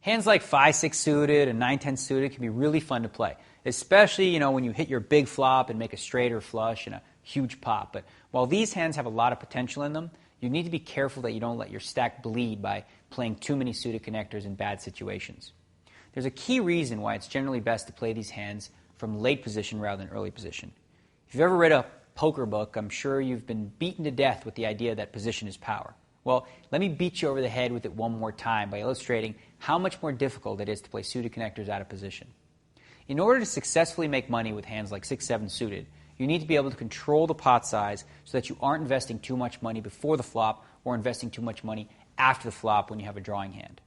Hands like 5-6 suited and 9-10 suited can be really fun to play, especially when you hit your big flop and make a straight or flush and a huge pop. But while these hands have a lot of potential in them, you need to be careful that you don't let your stack bleed by playing too many suited connectors in bad situations. There's a key reason why it's generally best to play these hands from late position rather than early position. If you've ever read a poker book, I'm sure you've been beaten to death with the idea that position is power. Well, let me beat you over the head with it one more time by illustrating how much more difficult it is to play suited connectors out of position. In order to successfully make money with hands like 6-7 suited, you need to be able to control the pot size so that you aren't investing too much money before the flop or investing too much money after the flop when you have a drawing hand.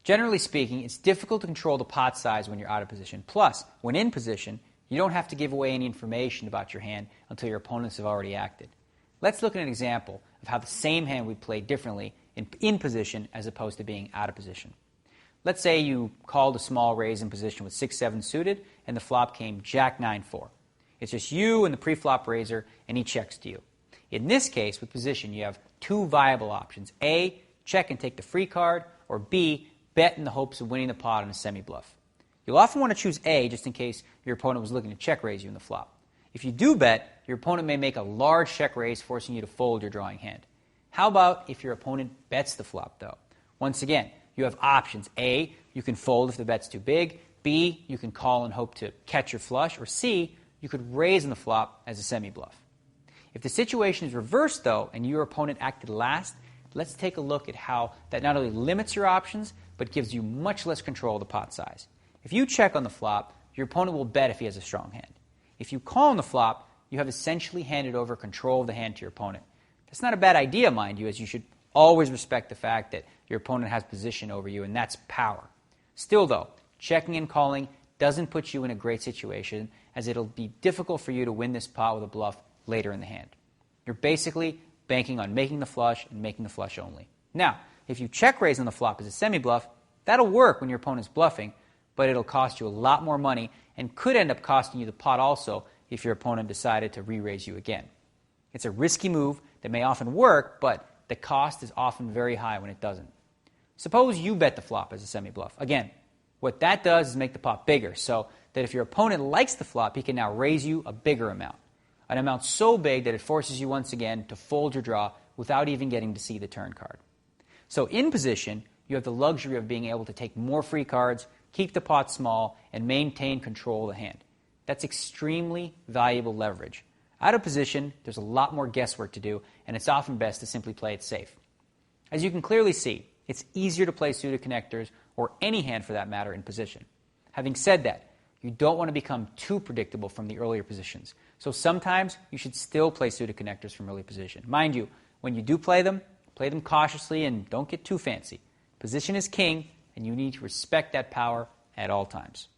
Generally speaking, it's difficult to control the pot size when you're out of position. Plus, when in position, you don't have to give away any information about your hand until your opponents have already acted. Let's look at an example of how the same hand would play differently in position as opposed to being out of position. Let's say you called a small raise in position with 6-7 suited and the flop came Jack-9-4. It's just you and the pre-flop raiser and he checks to you. In this case, with position, you have two viable options. A, check and take the free card, or B, bet in the hopes of winning the pot on a semi-bluff. You'll often want to choose A just in case your opponent was looking to check raise you in the flop. If you do bet, your opponent may make a large check raise, forcing you to fold your drawing hand. How about if your opponent bets the flop, though? Once again, you have options. A, you can fold if the bet's too big. B, you can call and hope to catch your flush. Or C, you could raise in the flop as a semi-bluff. If the situation is reversed, though, and your opponent acted last, let's take a look at how that not only limits your options, but gives you much less control of the pot size. If you check on the flop, your opponent will bet if he has a strong hand. If you call on the flop, you have essentially handed over control of the hand to your opponent. That's not a bad idea, mind you, as you should always respect the fact that your opponent has position over you, and that's power. Still, though, checking and calling doesn't put you in a great situation, as it'll be difficult for you to win this pot with a bluff later in the hand. You're basically banking on making the flush and making the flush only. Now, if you check raise on the flop as a semi-bluff, that'll work when your opponent's bluffing, but it'll cost you a lot more money and could end up costing you the pot also if your opponent decided to re-raise you again. It's a risky move that may often work, but the cost is often very high when it doesn't. Suppose you bet the flop as a semi-bluff. Again, what that does is make the pot bigger, so that if your opponent likes the flop, he can now raise you a bigger amount. An amount so big that it forces you once again to fold your draw without even getting to see the turn card. So in position, you have the luxury of being able to take more free cards, keep the pot small, and maintain control of the hand. That's extremely valuable leverage. Out of position, there's a lot more guesswork to do, and it's often best to simply play it safe. As you can clearly see, it's easier to play suited connectors, or any hand for that matter, in position. Having said that, you don't want to become too predictable from the earlier positions. So sometimes you should still play suited connectors from early position. Mind you, when you do play them cautiously and don't get too fancy. Position is king, and you need to respect that power at all times.